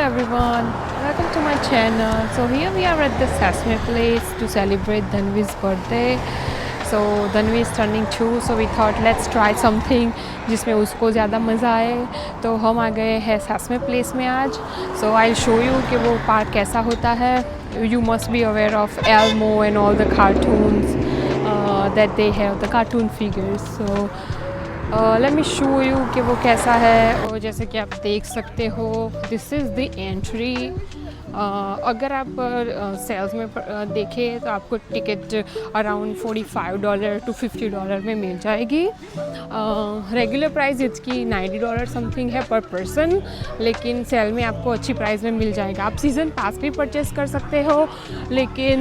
everyone, welcome to my channel. So here we are at the Sesame place to celebrate Dhanvi's birthday. So Dhanvi is turning 2, so we thought let's try something जिसमें उसको ज़्यादा मज़ा आए. तो हम आ गए हैं Sesame place में आज. So I'll show you कि वो पार्क कैसा होता है. You must be aware of Elmo and all the cartoons that they have, the cartoon figures. So late me show you कि वो कैसा है. और जैसे कि आप देख सकते हो, दिस इज़ द एंट्री. अगर आप सेल्स में देखें तो आपको टिकट अराउंड $45 to $50 में मिल जाएगी. रेगुलर प्राइस इसकी $90 समथिंग है पर पर्सन, लेकिन सेल में आपको अच्छी प्राइस में मिल जाएगा. आप सीज़न पास भी परचेस कर सकते हो, लेकिन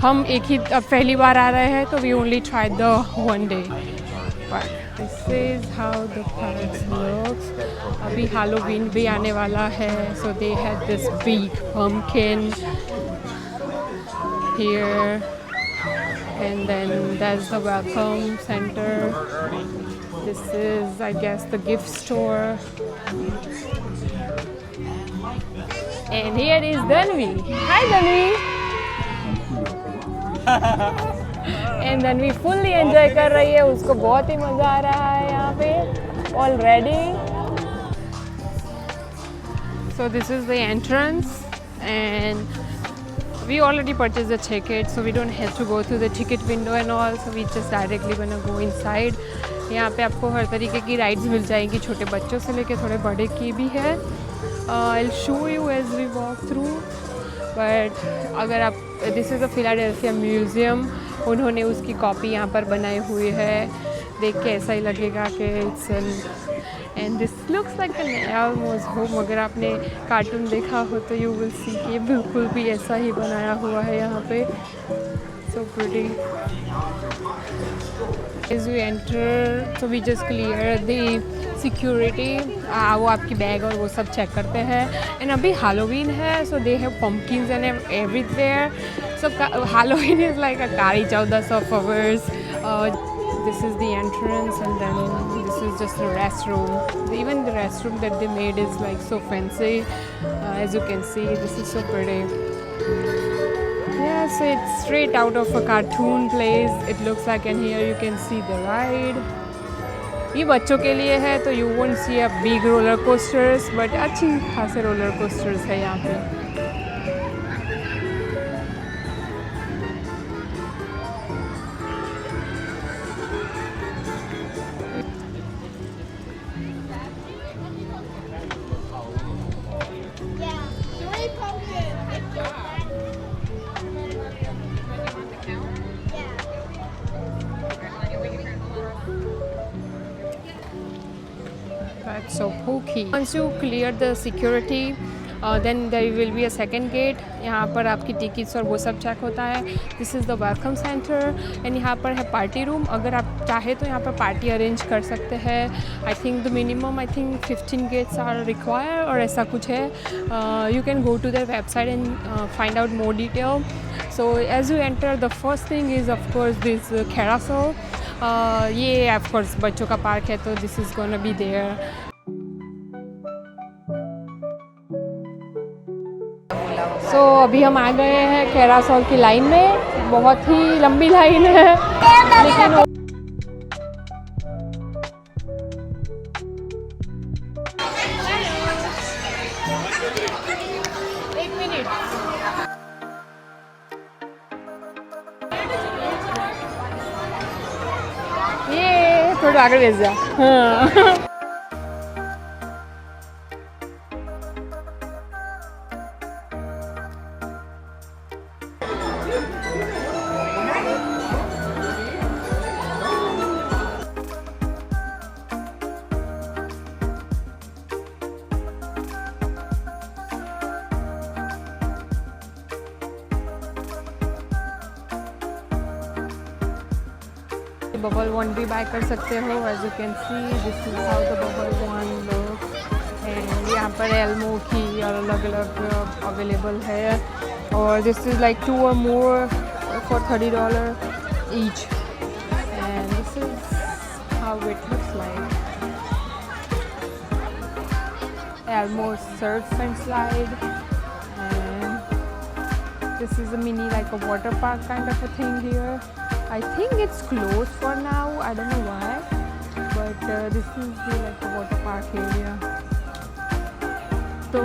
हम एक ही पहली बार आ रहे हैं तो we only try the one day. This is how the park looks. अभी Halloween भी आने वाला है, so they had this big pumpkin here, and then there's the welcome center. This is, I guess, the gift store. And here is Dhanvi. Hi, Dhanvi. And Dhanvi fully enjoy कर रही है, उसको बहुत ही मज़ा आ रहा है यहाँ पे already. So this is the entrance and we already purchased the ticket, so we don't have to go through the ticket window and all, so we just directly gonna go inside. यहाँ पे आपको हर तरीके की rides मिल जाएंगी, छोटे बच्चों से लेके थोड़े बड़े की भी है. I'll show you as we walk through. But अगर आप, this is a Philadelphia museum, उन्होंने उसकी कॉपी यहाँ पर बनाई हुई है. देख के ऐसा ही लगेगा कि it's and this looks like an Elmo's home. अगर आपने कार्टून देखा हो तो यू विल सी कि बिल्कुल भी ऐसा ही बनाया हुआ है यहाँ पे. So pretty. As we enter, so we just clear the security. वो आपकी बैग और वो सब चेक करते हैं. एंड अभी Halloween है, so they have pumpkins and everywhere. So Halloween is like a Kali Chaudas of ours. This is the entrance, and then this is just the restroom. Even the restroom that they made is like so fancy. As you can see, this is so pretty. Yeah, so it's straight out of a cartoon place. It looks like, and here you can see the ride. ये बच्चों के लिए है, तो you won't see a big roller coasters, but अच्छी खासे roller coasters है यहाँ पे. That's so spooky. Once you clear the security, then there will be a second gate. यहाँ पर आपकी टिकट्स और वो सब चेक होता है. This is the welcome centre, and यहाँ पर है पार्टी रूम. अगर आप चाहे तो यहाँ पर पार्टी अरेंज कर सकते हैं. I think the minimum 15 gates are require और ऐसा कुछ है. You can go to their website and find out more detail. So as you enter, the first thing is of course this carousel. ये of course बच्चों का park है, तो this is gonna be there. So अभी हम आ गए हैं कैरासल की लाइन में. बहुत ही लंबी लाइन है, लेकिन एक मिनट, ये थोड़ा आगे भेज जा. हाँ. बबल वन भी बाय कर सकते हो. As you can see, this is how the bubble one looks. And यहाँ पर एल्मो की और अलग अलग अवेलेबल है. और this is like 2 or more for $30 each. And this is how it looks like. Elmo's surf and slide, and this is a mini like a water park kind of a thing here. I think it's closed for now. I don't know why, but this is like a water park area. So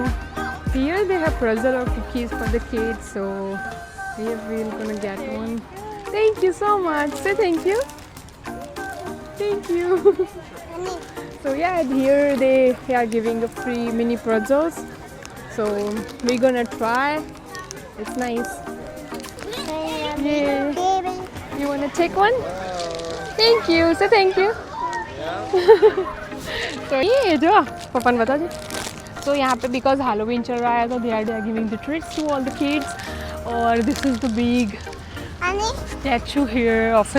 here they have pretzel or cookies for the kids. So here we're gonna get one. Thank you so much. Say thank you. Thank you. So yeah, and here they are giving a free mini pretzels. So we're gonna try. It's nice. Yeah. You wanna take one? Thank you. Say thank you. So ये जो पापा ने बता दी. So यहाँ पे because Halloween चल रहा है तो they are giving the treats to all the kids. Or this is the big statue here of a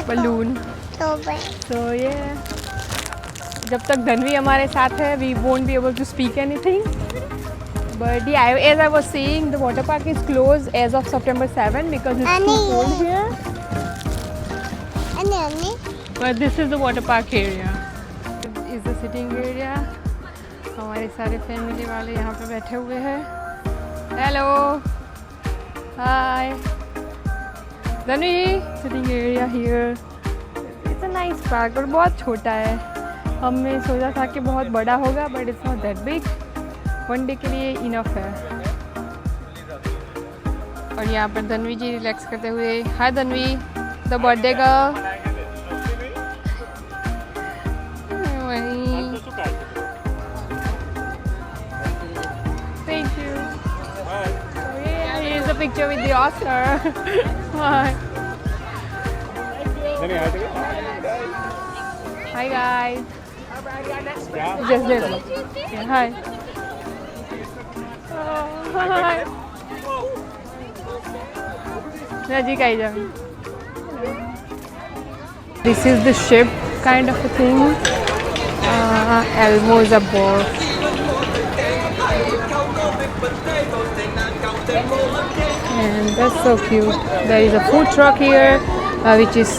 balloon. So yeah. जब तक धनवी हमारे साथ है, we won't be able to speak anything. But yeah, as I was saying, the water park is closed as of September 7 because it's too cold here. But this is the water park area. This is the sitting area. हमारे सारे family वाले यहाँ पे बैठे हुए हैं. Hello. Hi. Dhanvi, sitting area here. It's a nice park और बहुत छोटा है. हमने सोचा था कि बहुत बड़ा होगा, but it's not that big. One day के लिए इनफ है. और यहाँ पर धनवी जी रिलैक्स करते हुए. Hi Dhanvi, the birthday girl. Thank you. Here's a picture with the Oscar. Hi. Hi guys. Just this. Yeah, hi. Oh, hi. This is the ship kind of a thing. Elmo's aboard. And that's so cute. There is a food truck here, which is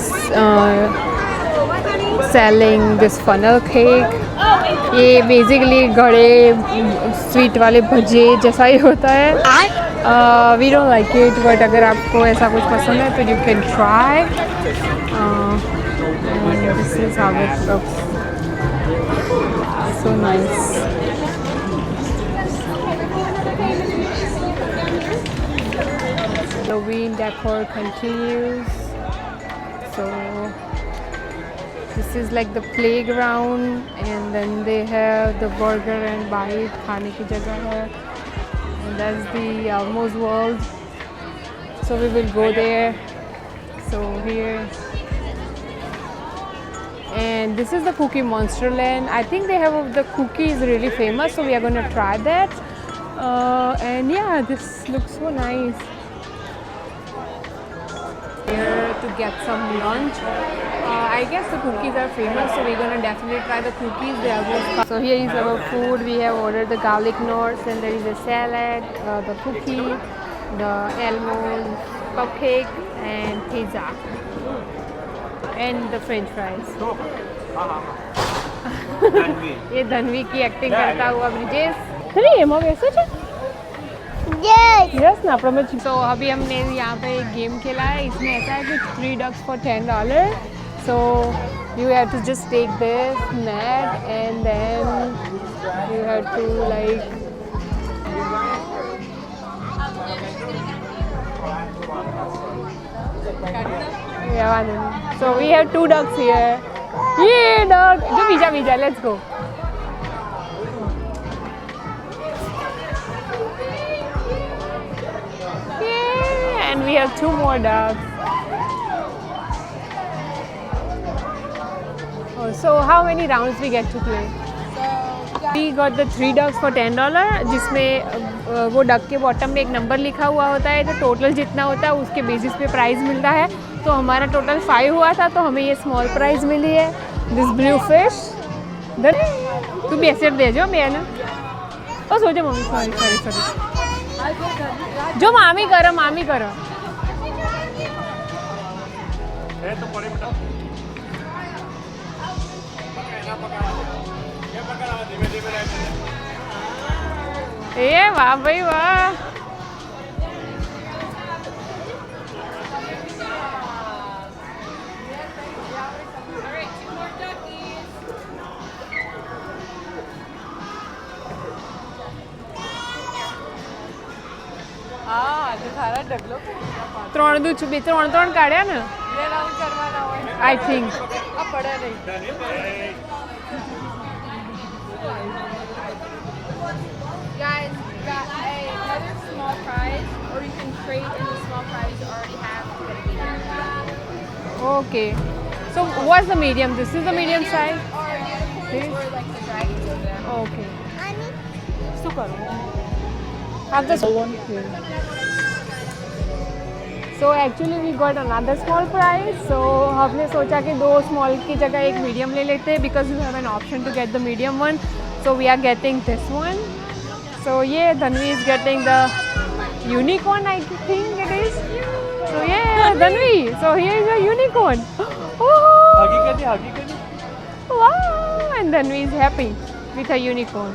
selling this funnel cake. ये basically गड़े sweet वाले भजे जैसा ही होता है. We don't like it, but अगर आपको ऐसा कुछ पसंद है तो you can try. This is how it looks. So nice. Halloween decor continues. So this is like the playground, and then they have the burger and bite खाने की जगह है. And that's the Elmo's world. So we will go there. So here, and this is the Cookie Monsterland. I think they have the cookie is really famous, so we are gonna try that. And yeah, this looks so nice. Here to get some lunch. I guess the cookies are famous, so we're gonna definitely try the cookies. They are good. So here is our food. We have ordered the garlic knots, and there is a salad, the cookie, the Elmo's cupcake, and pizza, and the French fries. ये धनवी की acting करता हुआ ब्रिजेश. अरे ये मग ऐसा है. Yes ना प्रमेश. सो अभी हमने यहाँ पे एक गेम खेला है. इसमें ऐसा है कि 3 ducks for $10. So you have to just take this net and then you have to like yeah. So we have 2 ducks here. Yeah, duck. Jo bija. Let's go. Yeah, and we have 2 more ducks. So how many rounds we get to play? We got the 3 ducks for $10, जिसमें वो duck के bottom में एक number लिखा हुआ होता है. तो टोटल जितना होता है उसके बेसिस पे प्राइस मिलता है. तो हमारा टोटल 5 हुआ था, तो हमें ये स्मॉल प्राइस मिली है. This blue fish. तू भी ऐसे दे जो मैं ना. ओ सो जा मम्मी. सॉरी. जो मामी करो. એ વાહ ભાઈ વાહ. ત્રણ દૂધ બે ત્રણ કાઢ્યા ને I think. Guys, got another small prize, or you can trade in the small prize you already have to get a medium. Okay. So what's the medium? This is the medium size? Or unicorns, or like the dragons over there. Okay. શું કરવું? Have the small one. So actually we got another small prize. So हमने सोचा कि दो small की जगह एक medium ले लेते हैं because we have an option to get the medium one. So we are getting this one. So yeah, Dhanvi is getting the unicorn, I think it is. So yeah, Dhanvi. So here is a unicorn. Oh, wow! And Dhanvi is happy with a unicorn.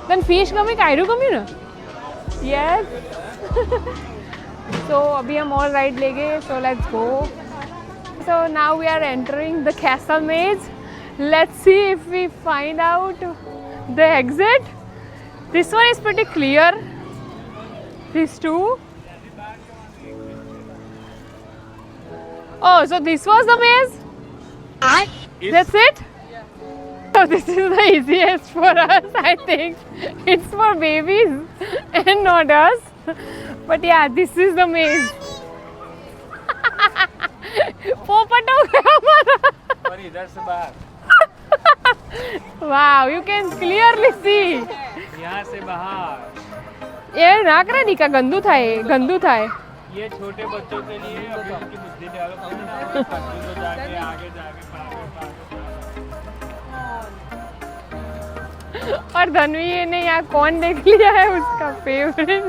Then fish गमी कायरू गमी ना? Yes. So अभी हम all ride लेंगे. So let's go. So now we are entering the castle maze. Let's see if we find out the exit. This one is pretty clear. These two. Oh, so this was the maze? That's it? So this is the easiest for us, I think. It's for babies and not us. But yeah, this is the maze. पोपट हो गया हमारा. और इधर से बाहर. Wow, you can clearly see. यहाँ से बाहर. ये ना करे निका गंदू था ये गंदू था ये. ये छोटे बच्चों के लिए अभी उनकी बुद्धि डालो तो जाके आगे जाके और धनवी ने यहाँ कौन देख लिया है उसका favourite.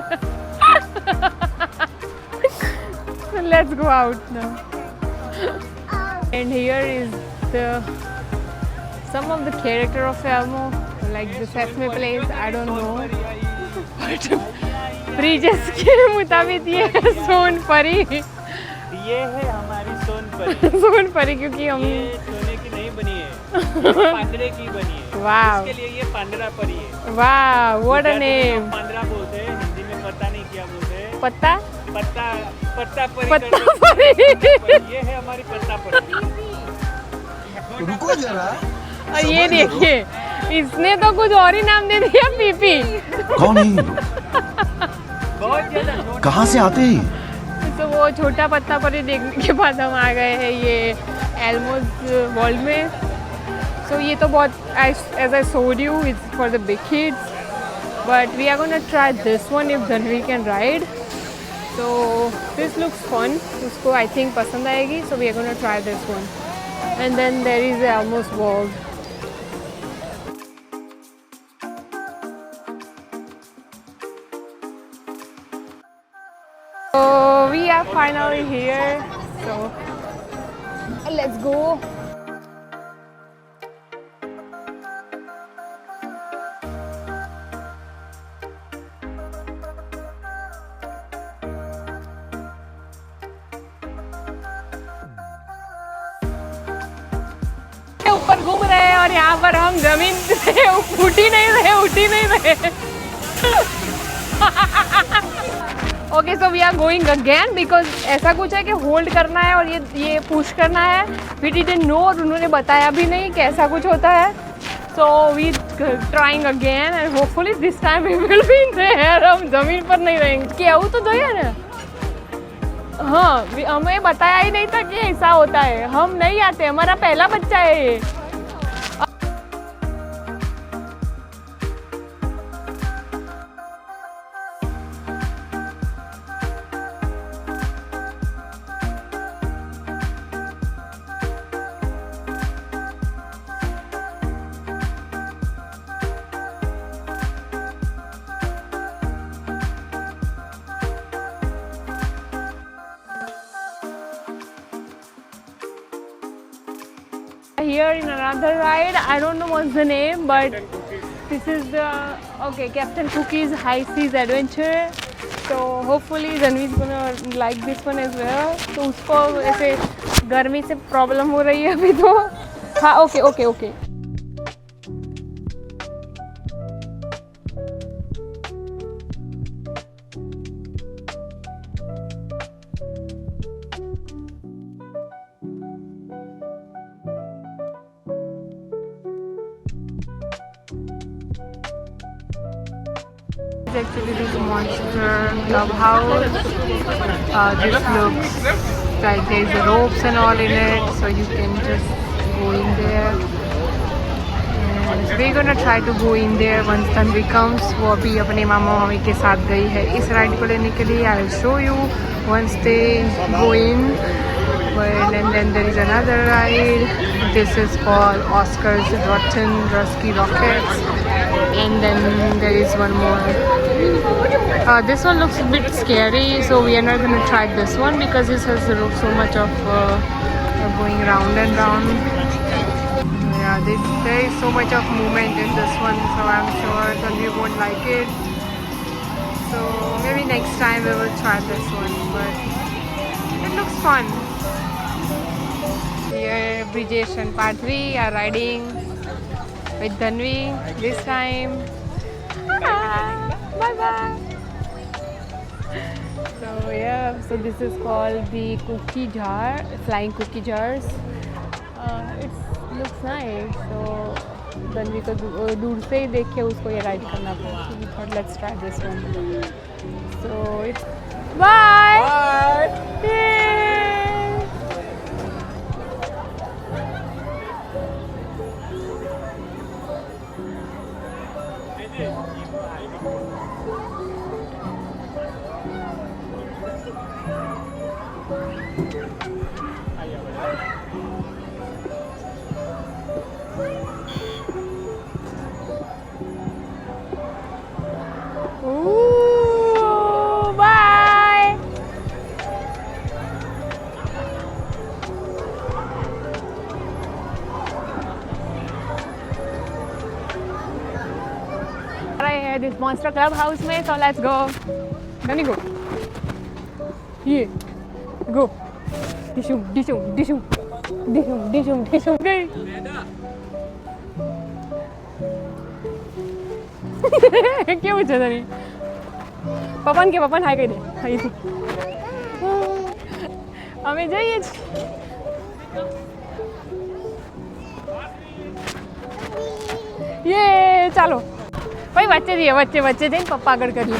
So let's go out now. And here is the some of the character of Elmo, like the Sesame Place. I don't know. But bridges के मुताबिक ये है सोन परी. ये है हमारी सोन परी. सोन परी क्योंकि हम ये सोने की नहीं बनी है, पांडरे की बनी है. Wow. इसके लिए ये पांडरा परी है. Wow, what a गुजराती में name. हम पांडरा बोलते हैं, हिंदी में पता नहीं क्या बोलते हैं. पत्ता पत्ता पत्ता परी. पत्ता करके- परी. ये है हमारी पत्ता परी. रुको जरा. और ये देखिए इसने तो कुछ और ही नाम दे दिया पीपी. कौन है? बहुत ज्यादा. कहाँ से आते हैं? तो वो छोटा पत्ता परी देखने के बाद हम आ गए हैं ये एल्मोज वर्ल्ड में. सो ये तो बहुत as I showed you it's for the big kids but we are gonna try this one if Dhanvi can ride. So this looks fun. उसको आई थिंक पसंद आएगी. So we are gonna try this one and then there is Elmo's world. So we are finally here. So let's go. ऊपर घूम रहे हैं और यहाँ पर हम जमीन से उठ ही नहीं रहे. Okay so we are going again because ऐसा कुछ है कि होल्ड करना है और ये पुश करना है. वी डिडंट नो और उन्होंने बताया भी नहीं कि ऐसा कुछ होता है. So we trying again and hopefully this time we will be in the air. हम जमीन पर नहीं रहेंगे. क्या तो જોઈએ ને. हाँ हमें बताया ही नहीं था कि ऐसा होता है. हम नहीं आते. हमारा पहला बच्चा है ये. Here in another ride, I don't know what's the name, but This is the Captain Cookie's High Seas Adventure. So hopefully Zanvi is gonna like this one as well. तो उसको ऐसे गर्मी से प्रॉब्लम हो रही है अभी तो. हाँ okay. Actually this monster clubhouse. This looks like there's ropes and all in it, so you can just go in there. And we're gonna try to go in there once Tanvi comes. वो अभी अपने मामा मामी के साथ गई है इस ride को लेने के लिए. I will show you once they go in. Well, and then there is another ride. This is called Oscar's Rotten Rusky Rockets. And then there is one more. This one looks a bit scary, so we are not going to try this one because this has so much of going round and round. Yeah, there is so much of movement in this one, so I'm sure that we won't like it. So maybe next time we will try this one, but it looks fun. Here, Brijesh and Partvi are riding with Dhanvi this time. Bye. So yeah, so this is called the cookie jar, flying cookie jars. It looks nice. So Dhanvi को दूर से ही देख के उसको ये ride करना पड़ा. So we thought let's try this one. So it's bye. Yay. Ooh, bye. Right here, this monster clubhouse में, so let's go. Let me go. Yeah, go. Dishum. Gay. क्या पूछा था नहीं? पपन हाय कह दे. हाय थी. हमें जाइए. ये चलो. भाई बच्चे थे पप्पा आगड़ कर ली.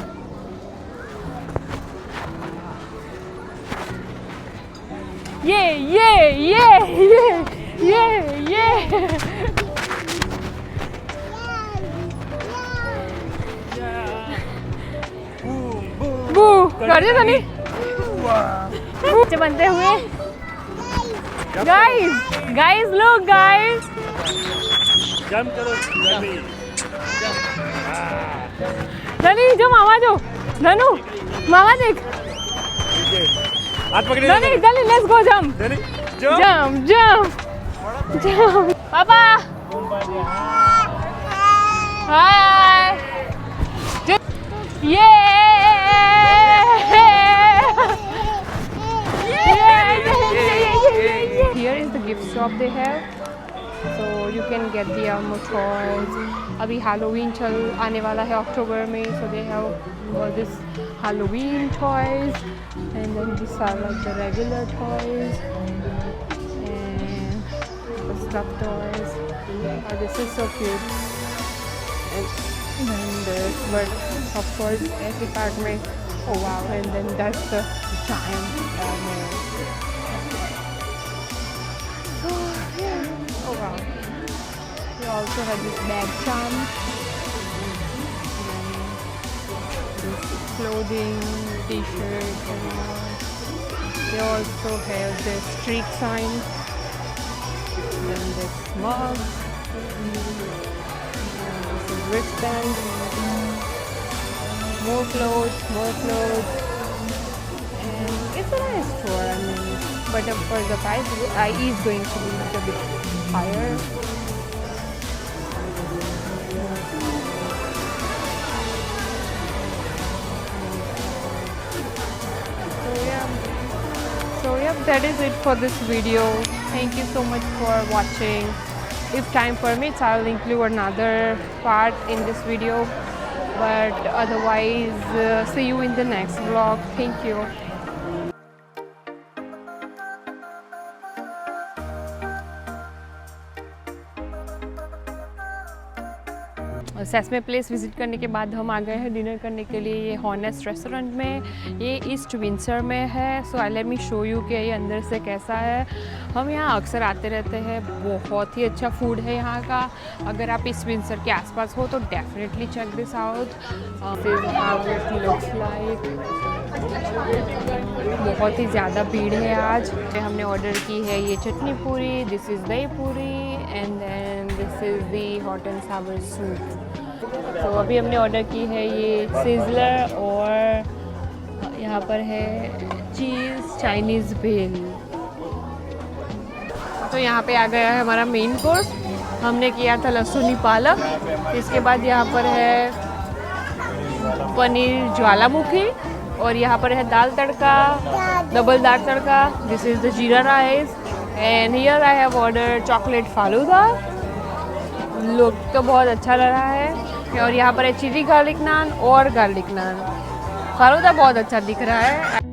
ये बू कर दे तनी. बच्चे बनते हुए. Guys look guys. जंप करो धनी जो मामा जो धनु मामा देख. हाथ पकड़े. धनी let's go jump. Jump. पापा. Hi. Here is the gift shop they have, so you can get the Elmo toys. अभी Halloween आने वाला है अक्टूबर में, so they have all this Halloween toys, and then these are like the regular toys and the stuffed toys. Oh, this is so cute. And this, but of course every part में, oh wow, and then that's the giant Elmo. Oh wow. We also have this bag charm. This clothing, t-shirt and all. They also have this street sign. Then this mug. This is wristband. More clothes. And it's a nice store, I mean. But of course the price is going to be a bit higher. yep, that is it for this video. Thank you so much for watching. If time permits, I will include another part in this video, but otherwise see you in the next vlog. Thank you. Sesame place visit करने के बाद हम आ गए हैं dinner करने के लिए ये हॉनेस्ट रेस्टोरेंट में। ये ईस्ट विंसर में है। So I let me show you कि ये अंदर से कैसा है। हम यहाँ अक्सर आते रहते हैं, बहुत ही अच्छा फूड है यहाँ का। अगर आप इस विंसर के आसपास हो तो definitely check this out. Looks like बहुत ही ज़्यादा भीड़ है आज। हमने ऑर्डर की है ये चटनी पूरी, this is dahi puri and then this is the hot and sour soup. तो अभी हमने ऑर्डर की है ये सिज़लर और यहाँ पर है चीज़ चाइनीज़ भेल। तो यहाँ पे आ गया है हमारा मेन कोर्स। हमने किया था लहसुनी पालक, इसके बाद यहाँ पर है पनीर ज्वालामुखी और यहाँ पर है दाल तड़का, डबल दाल तड़का। This is the jeera rice and here I have order chocolate falooda. Look तो बहुत अच्छा लग रहा है। और यहाँ पर है चिली गार्लिक नान और गार्लिक नान। फालूदा बहुत अच्छा दिख रहा है।